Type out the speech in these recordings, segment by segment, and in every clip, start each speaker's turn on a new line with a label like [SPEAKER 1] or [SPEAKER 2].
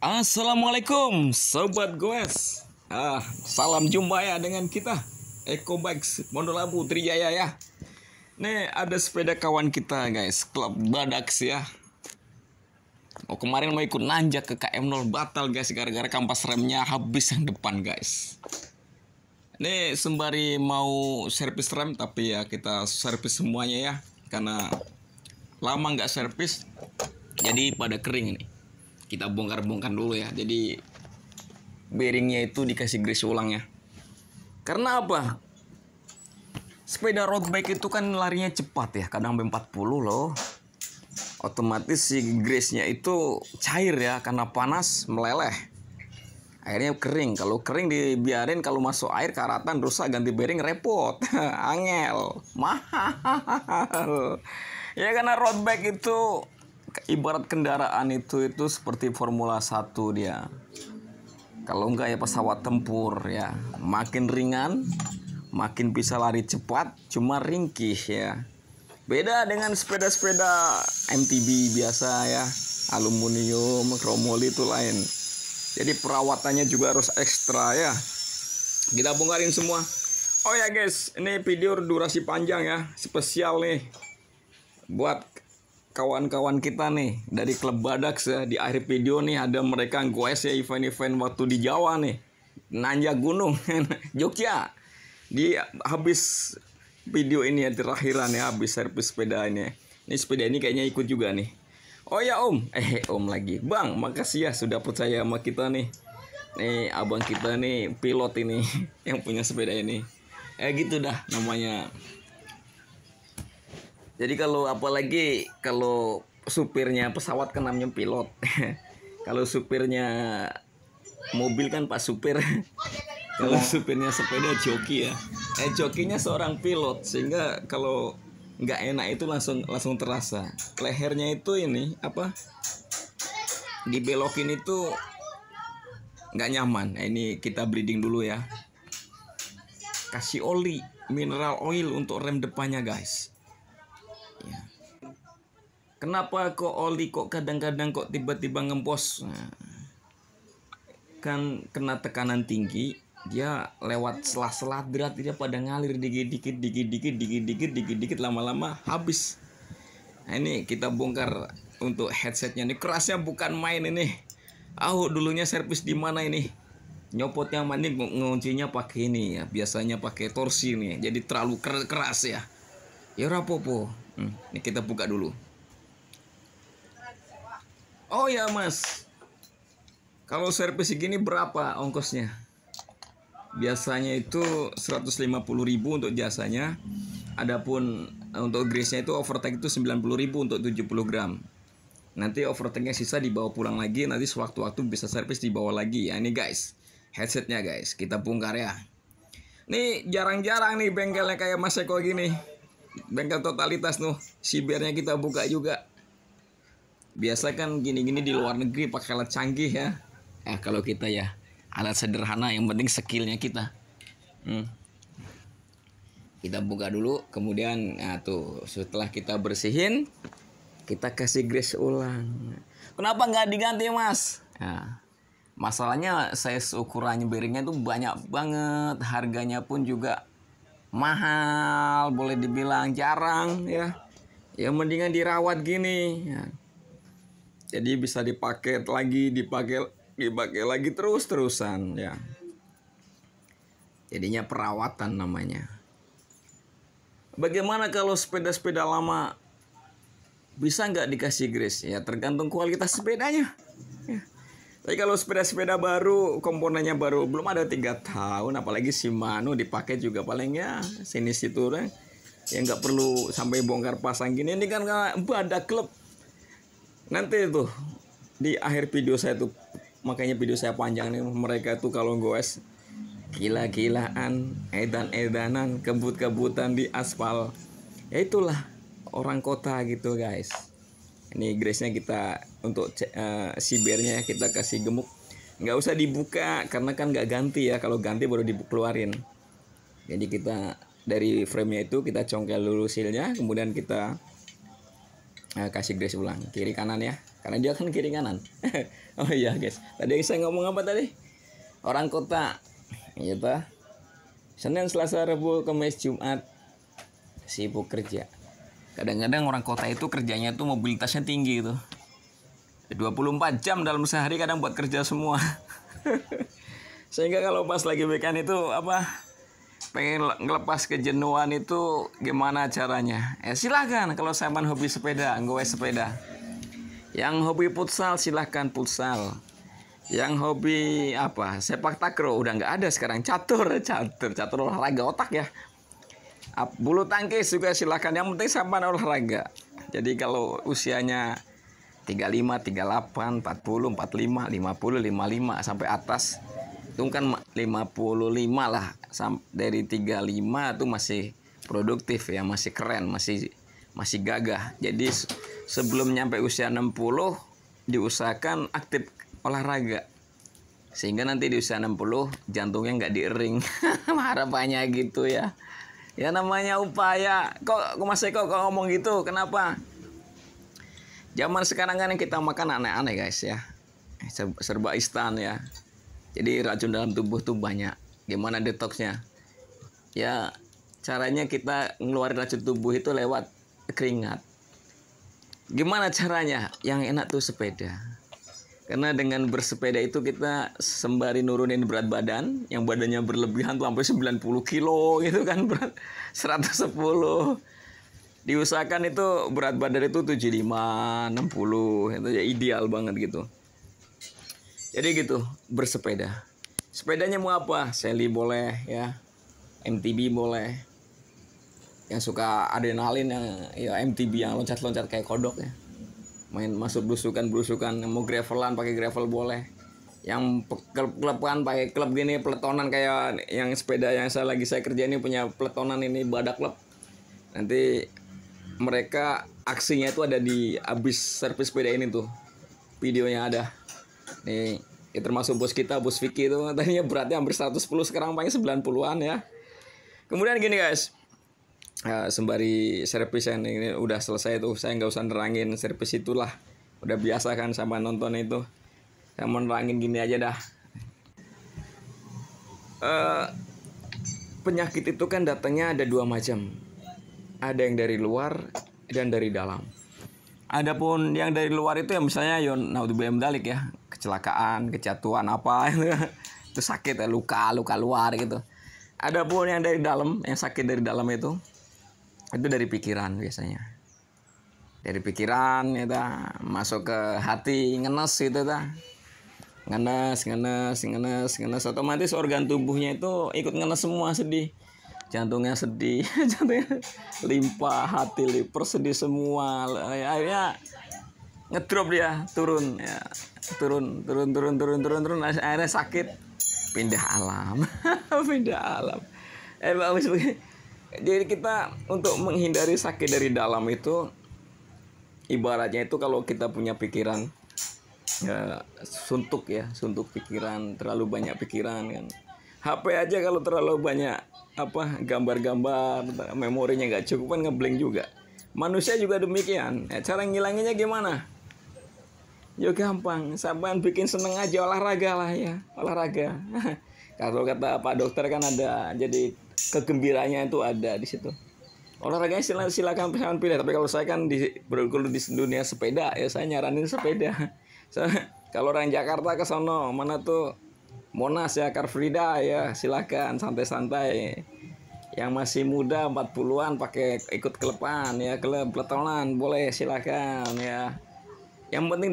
[SPEAKER 1] Assalamualaikum Sobat Goes. Salam jumpa ya dengan kita Eko Bikes Mondolabu Trijaya ya. Nih ada sepeda kawan kita guys, Klub Badaks ya. Kemarin mau ikut nanjak ke KM0 batal guys, gara-gara kampas remnya habis yang depan guys. Nih sembari mau servis rem, tapi ya kita servis semuanya ya, karena lama nggak servis jadi pada kering nih. Kita bongkar-bongkar dulu ya. Jadi bearingnya itu dikasih grease ulang ya. Karena apa? Sepeda road bike itu kan larinya cepat ya, kadang 40 loh. Otomatis si grease-nya itu cair ya, karena panas meleleh. Akhirnya kering. Kalau kering dibiarin, kalau masuk air karatan rusak, ganti bearing repot. Angel, mahal. Ya karena road bike itu ibarat kendaraan itu seperti Formula 1 dia. Kalau enggak ya pesawat tempur ya. Makin ringan, makin bisa lari cepat, cuma ringkih ya. Beda dengan sepeda-sepeda MTB biasa ya. Aluminium, kromoli itu lain. Jadi perawatannya juga harus ekstra ya. Kita bongkarin semua. Oh ya guys, ini video durasi panjang ya. Spesial nih buat kawan-kawan kita nih dari Klub Badaks ya. Di akhir video nih ada mereka goes ya, event-event waktu di Jawa nih, nanjak gunung Jogja. Di habis video ini ya, terakhiran ya, habis servis sepeda ini. Ini sepeda ini kayaknya ikut juga nih. Oh ya Om lagi Bang, makasih ya sudah percaya sama kita nih. Nih abang kita nih pilot ini yang punya sepeda ini. Gitu dah namanya. Jadi apalagi kalau supirnya pesawat kan namanya pilot. Kalau supirnya mobil kan Pak Supir. Kalau supirnya sepeda joki ya. Jokinya seorang pilot, sehingga kalau nggak enak itu langsung terasa. Lehernya itu ini apa? Dibelokin itu nggak nyaman. Nah, ini kita breeding dulu ya. Kasih oli mineral oil untuk rem depannya guys. Ya. Kenapa kok oli kok kadang-kadang kok tiba-tiba ngempos? Nah, kan kena tekanan tinggi, dia lewat selah-selah berat, dia pada ngalir dikit-dikit lama-lama habis. Nah, ini kita bongkar untuk headsetnya nih, kerasnya bukan main ini. Dulunya servis di mana ini? Nyopotnya mandi nguncinya pakai ini ya, biasanya pakai torsi nih, jadi terlalu keras ya. Ya rapopo. Ini kita buka dulu. Oh ya Mas, kalau servis segini berapa ongkosnya? Biasanya itu 150.000 untuk jasanya. Adapun untuk grease-nya itu overtake itu 90.000 untuk 70 gram. Nanti overtake-nya sisa dibawa pulang lagi. Nanti sewaktu-waktu bisa servis dibawa lagi ya. Ini guys, headsetnya guys, kita bongkar ya. Nih jarang-jarang nih bengkelnya kayak Mas Eko gini. Bengkel totalitas nuh, sibirnya kita buka juga. Biasa kan gini-gini di luar negeri pakai alat canggih ya. Kalau kita ya alat sederhana, yang penting skillnya kita. Kita buka dulu, kemudian tuh setelah kita bersihin, kita kasih grease ulang. Kenapa nggak diganti Mas? Masalahnya size ukurannya bearingnya tuh banyak banget, harganya pun juga mahal, boleh dibilang jarang ya. Ya mendingan dirawat gini ya. Jadi bisa dipakai lagi terus-terusan ya. Jadinya perawatan namanya. Bagaimana kalau sepeda-sepeda lama, bisa nggak dikasih grease? Ya tergantung kualitas sepedanya ya. Tapi kalau sepeda-sepeda baru, komponennya baru, belum ada 3 tahun, apalagi Shimano dipakai juga paling ya sini situ ya nggak perlu sampai bongkar pasang gini. Ini kan Badak Klub. Nanti tuh di akhir video saya tuh, makanya video saya panjang nih, mereka tuh kalau goes gila-gilaan, edan-edanan, kebut-kebutan di aspal. Ya itulah orang kota gitu guys. Ini grease-nya kita untuk sibirnya kita kasih gemuk. Nggak usah dibuka karena kan nggak ganti ya. Kalau ganti baru dikeluarin. Jadi kita dari frame-nya itu kita congkel dulu sealnya, kemudian kita kasih grease ulang kiri kanan ya. karena dia kan kiri kanan. Oh iya guys, tadi saya ngomong apa tadi? Orang kota, gitu. Senin, Selasa, Rabu, Kamis, Jumat sibuk kerja. Kadang-kadang orang kota itu kerjanya tuh mobilitasnya tinggi tuh. 24 jam dalam sehari kadang buat kerja semua. Sehingga kalau pas lagi weekend itu pengen ngelepas kejenuhan itu gimana caranya? Silahkan kalau sampean hobi sepeda, gue sepeda. Yang hobi futsal silahkan futsal. Yang hobi sepak takraw udah nggak ada sekarang. Catur olahraga otak ya. Bulu tangkis juga silahkan. Yang penting sampean olahraga. Jadi kalau usianya 35, 38, 40, 45, 50, 55 sampai atas itu kan 55 lah. Dari 35 itu masih produktif ya, masih keren, masih gagah. Jadi sebelum nyampe usia 60 diusahakan aktif olahraga. Sehingga nanti di usia 60 jantungnya nggak diering. Harapannya gitu ya. Ya namanya upaya. Kok Mas Eko kok ngomong gitu? Kenapa? Zaman sekarang kan kita makan aneh-aneh guys ya. Serba instan ya. Jadi racun dalam tubuh tuh banyak. Gimana detoxnya? Ya caranya kita ngeluarin racun tubuh itu lewat keringat. Gimana caranya? Yang enak tuh sepeda. Karena dengan bersepeda itu kita sembari nurunin berat badan. Yang badannya berlebihan tuh sampai 90 kilo gitu kan, berat 110. Diusahakan itu berat badan itu 75, 60. Itu ya ideal banget gitu. Jadi gitu, bersepeda. Sepedanya mau apa? Sally boleh ya. MTB boleh. Yang suka adrenalin ya MTB yang loncat-loncat kayak kodok ya. Main masuk belusukan, mau gravelan pakai gravel boleh. Yang klub-kluban pakai klub gini, peletonan kayak yang sepeda yang saya kerja ini punya peletonan ini badak klub. Nanti mereka aksinya itu ada di abis servis sepeda ini tuh. Videonya ada. Nih, ya termasuk bos kita, bos Vicky itu tadinya beratnya hampir 110, sekarang paling 90-an ya. Kemudian gini guys. Sembari servis yang ini udah selesai tuh, saya nggak usah nerangin servis itulah. Udah biasa kan sama nonton itu. Saya mau nerangin gini aja dah. Penyakit itu kan datangnya ada 2 macam. Ada yang dari luar dan dari dalam. Adapun yang dari luar itu ya misalnya naudzubillah dalik ya, kecelakaan, kejatuhan apa itu sakit ya, luka luar gitu. Adapun yang dari dalam, yang sakit dari dalam itu dari pikiran biasanya. Dari pikiran ya masuk ke hati, ngenes gitu ngenes otomatis organ tubuhnya itu ikut ngenes semua, sedih. Jantungnya sedih, limpa, hati, liver sedih semua. Akhirnya ngedrop dia, turun. Akhirnya sakit, pindah alam. Bagus begini. Jadi kita untuk menghindari sakit dari dalam itu, ibaratnya itu kalau kita punya pikiran suntuk pikiran, terlalu banyak pikiran kan. HP aja kalau terlalu banyak gambar-gambar, memorinya nggak cukup kan ngeblank juga. Manusia juga demikian. Cara ngilanginnya gimana? Ya gampang, sampean bikin seneng aja, olahraga lah ya, olahraga. Kalau kata Pak Dokter kan ada, jadi kegembiranya itu ada di situ. Olahraganya silakan pilih, tapi kalau saya kan berkulit di dunia sepeda, ya saya nyaranin sepeda. Kalau orang Jakarta ke sono, mana tuh Monas ya, Car Free Day ya, silakan santai-santai. Yang masih muda 40-an pakai ikut klepan ya, klub peletonan boleh, silakan ya. Yang penting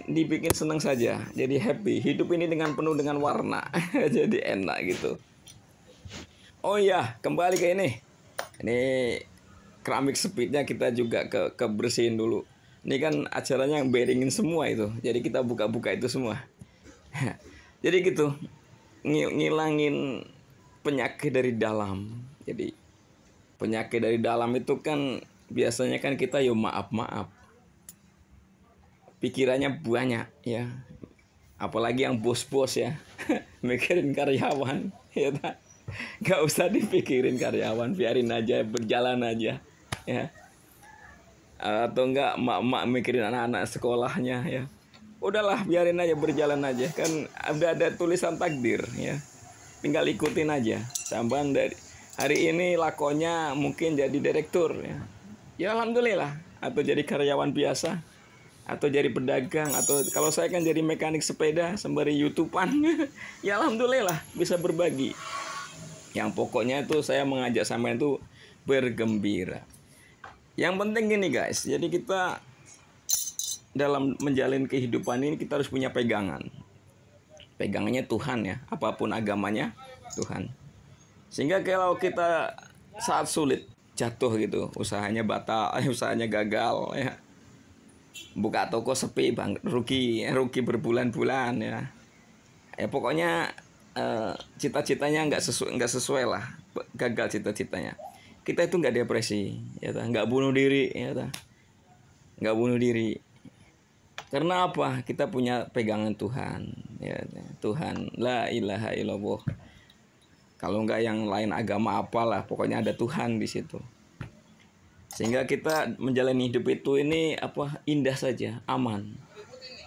[SPEAKER 1] dibikin senang saja, jadi happy. Hidup ini penuh dengan warna, jadi enak gitu. Oh iya, kembali ke ini. Ini keramik speednya kita juga kebersihin dulu. Ini kan acaranya yang bearingin semua itu, jadi kita buka-buka itu semua. Jadi gitu, ngilangin penyakit dari dalam. Jadi penyakit dari dalam itu kan biasanya kan kita maaf. Pikirannya banyak ya. Apalagi yang bos-bos ya. Mikirin karyawan ya. Gak usah dipikirin karyawan, biarin aja, berjalan aja ya. atau enggak emak-emak mikirin anak-anak sekolahnya ya. Udahlah, biarin aja, berjalan aja, kan udah ada tulisan takdir ya, tinggal ikutin aja. Sampai dari hari ini lakonnya mungkin jadi direktur ya, ya alhamdulillah, atau jadi karyawan biasa, atau jadi pedagang, atau kalau saya kan jadi mekanik sepeda sembari YouTubean. Ya alhamdulillah bisa berbagi. Yang pokoknya itu saya mengajak sampean itu bergembira. Yang penting gini guys, jadi kita dalam menjalin kehidupan ini kita harus punya pegangan. Pegangannya Tuhan ya, apapun agamanya Tuhan. Sehingga kalau kita saat sulit, jatuh gitu, usahanya batal, usahanya gagal ya, buka toko sepi bang, rugi berbulan-bulan ya. Ya pokoknya cita-citanya nggak sesuai lah, gagal cita-citanya. Kita itu nggak depresi, ya nggak bunuh diri, ya nggak bunuh diri. Karena apa? Kita punya pegangan Tuhan, ya Tuhan, la ilaha illallah. Kalau nggak yang lain agama apalah, pokoknya ada Tuhan di situ. Sehingga kita menjalani hidup itu ini apa, indah saja, aman.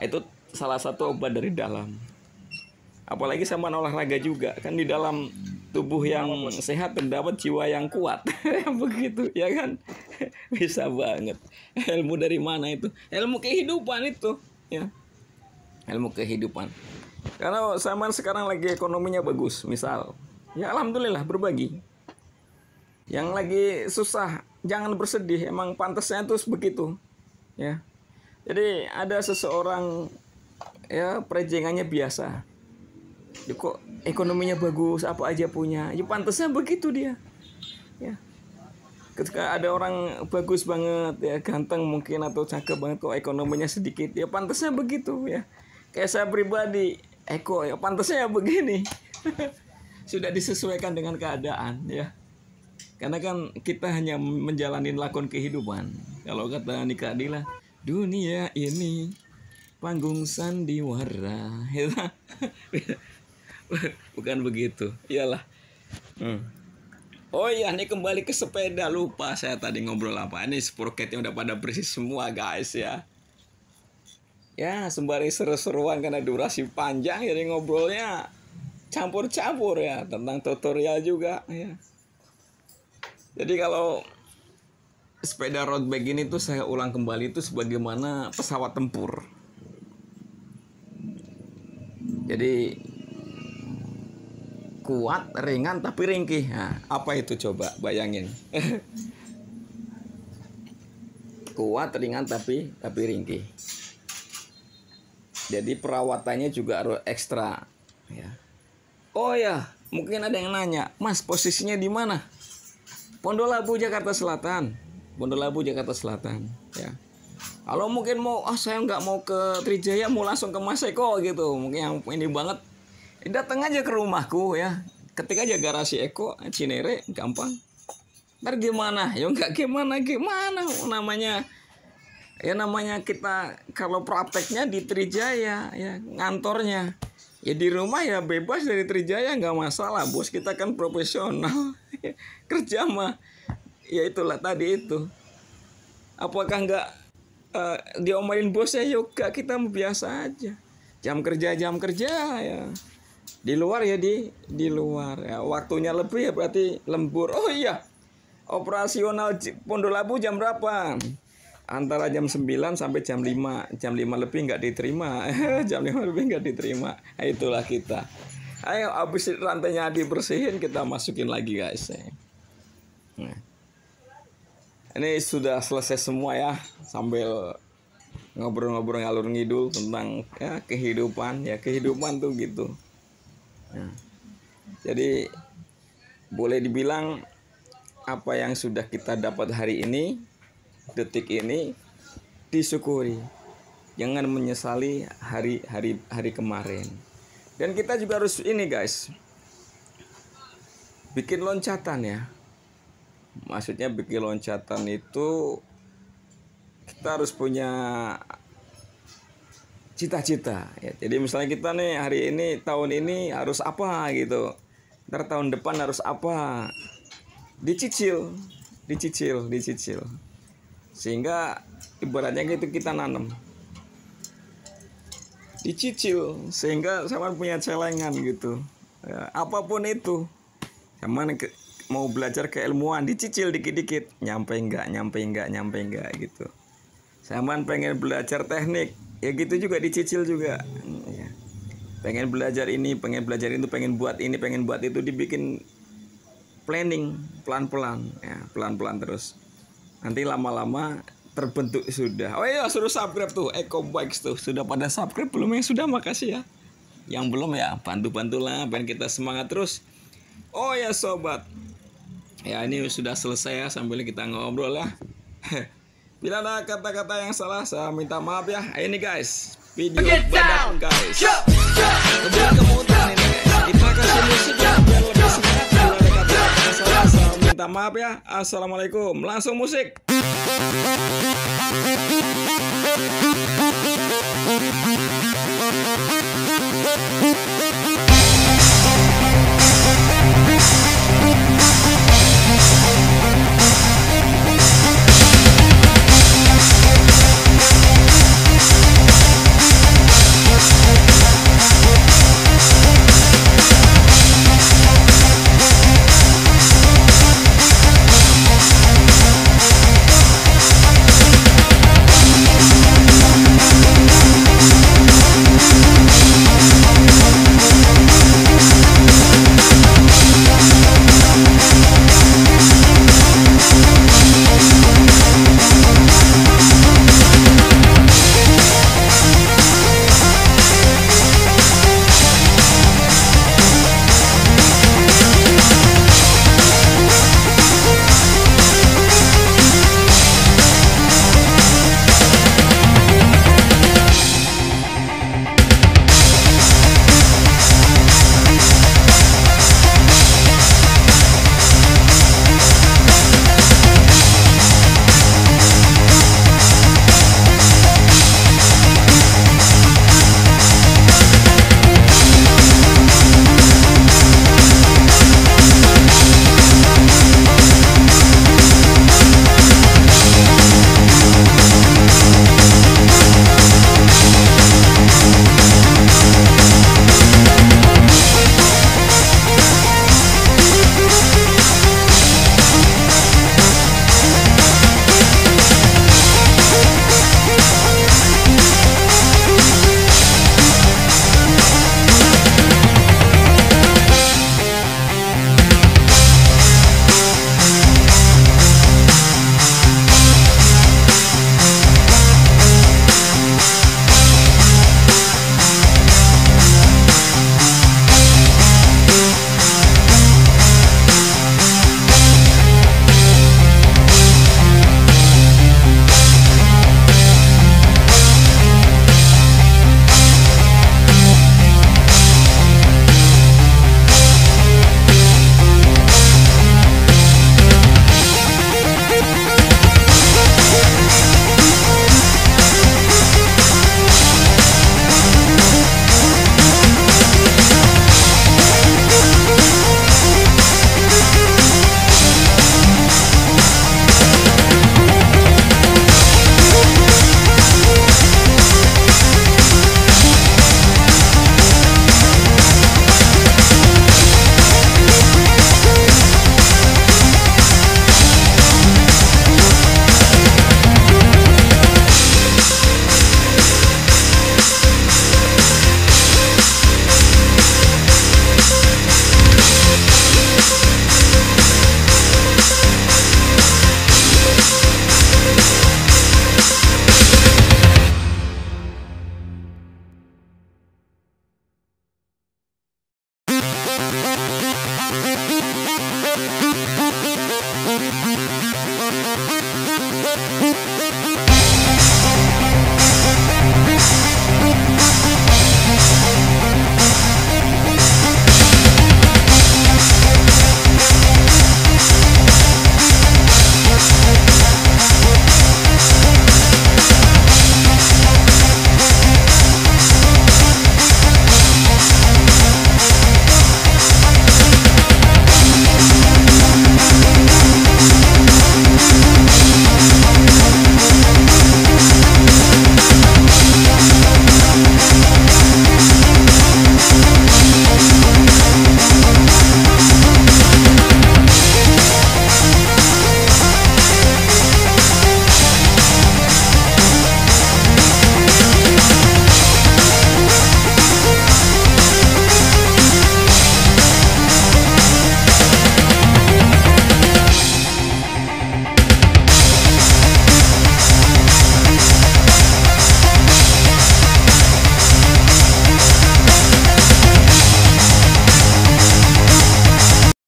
[SPEAKER 1] Itu salah satu obat dari dalam. Apalagi sama olahraga juga, kan di dalam tubuh yang sehat terdapat jiwa yang kuat. Begitu ya kan. Bisa banget. Ilmu dari mana itu? Ilmu kehidupan itu ya. Ilmu kehidupan. Karena zaman sekarang lagi ekonominya bagus, misal ya alhamdulillah berbagi. Yang lagi susah jangan bersedih, emang pantasnya terus begitu ya. Jadi ada seseorang ya perejengannya biasa, ya kok ekonominya bagus, apa aja punya, ya pantasnya begitu dia ya. Ketika ada orang bagus banget ya, ganteng mungkin atau cakep banget, kok ekonominya sedikit, ya pantasnya begitu ya. Kayak saya pribadi, ya pantasnya ya begini. Sudah disesuaikan dengan keadaan ya. Karena kan kita hanya menjalani lakon kehidupan. Kalau kata Nika Adila, dunia ini panggung sandiwara. Bukan begitu. Iyalah. Oh iya, ini kembali ke sepeda. Lupa saya tadi ngobrol apa. Ini sproketnya udah pada bersih semua guys ya. Ya sembari seru-seruan karena durasi panjang, jadi ngobrolnya campur-campur ya, tentang tutorial juga ya. Jadi kalau sepeda road bike ini tuh saya ulang kembali itu sebagaimana pesawat tempur. Jadi kuat, ringan tapi ringkih. Nah, apa itu coba bayangin. Kuat, ringan tapi ringkih. Jadi perawatannya juga harus ekstra ya. Oh ya, mungkin ada yang nanya, "Mas, posisinya di mana?" Pondolabu, Jakarta Selatan. Pondolabu, Jakarta Selatan ya. Kalau mungkin mau, saya nggak mau ke Trijaya, mau langsung ke Mas Eko gitu, mungkin yang ini banget, datang aja ke rumahku ya. Ketik aja garasi Eko Cinere, gampang. Ntar gimana? Ya nggak gimana namanya. Ya namanya kita kalau prakteknya di Trijaya ya, ngantornya. Ya di rumah ya bebas dari Trijaya, nggak masalah. Bos kita kan profesional. Kerja mah ya itulah tadi itu. Apakah nggak diomelin bosnya? Juga kita biasa aja. Jam kerja ya. Di luar ya di luar ya. Waktunya lebih ya berarti lembur. Oh iya. Operasional Pondolabu jam berapa? Antara jam 9 sampai jam 5. Jam 5 lebih nggak diterima. Jam 5 lebih nggak diterima. Nah, itulah kita. Ayo habis rantainya dibersihin, kita masukin lagi guys. Nah, ini sudah selesai semua ya, sambil ngobrol-ngobrol ngalur ngidul tentang ya kehidupan. Ya kehidupan tuh gitu. Nah, jadi boleh dibilang apa yang sudah kita dapat hari ini, detik ini, disyukuri. Jangan menyesali hari kemarin. Dan kita juga harus ini guys, bikin loncatan ya. Maksudnya bikin loncatan itu kita harus punya cita-cita ya. Jadi misalnya kita nih hari ini, tahun ini harus apa gitu, ntar tahun depan harus apa, dicicil. Sehingga ibaratnya gitu kita nanam dicicil, sehingga sama punya celengan gitu ya, apapun itu sama mau belajar keilmuan dicicil dikit-dikit, nyampe enggak gitu. Sama pengen belajar teknik ya gitu juga dicicil juga ya. Pengen belajar ini, pengen belajar itu, pengen buat ini, pengen buat itu, dibikin planning pelan-pelan ya, pelan-pelan terus. Nanti lama-lama terbentuk sudah. Oh iya, suruh subscribe tuh Eko Bikes tuh. Sudah pada subscribe belum? Yang sudah makasih ya. Yang belum ya bantu-bantulah, biar kita semangat terus. Oh ya sobat. Ya ini sudah selesai ya, sambil kita ngobrol ya. Bila ada kata-kata yang salah saya minta maaf ya. Ini guys, video badak guys. Kemudian ini guys, kita kasih musik ya biar lebih semangat. Bila ada kata-kata yang salah saya minta maaf ya. Assalamualaikum. Langsung musik.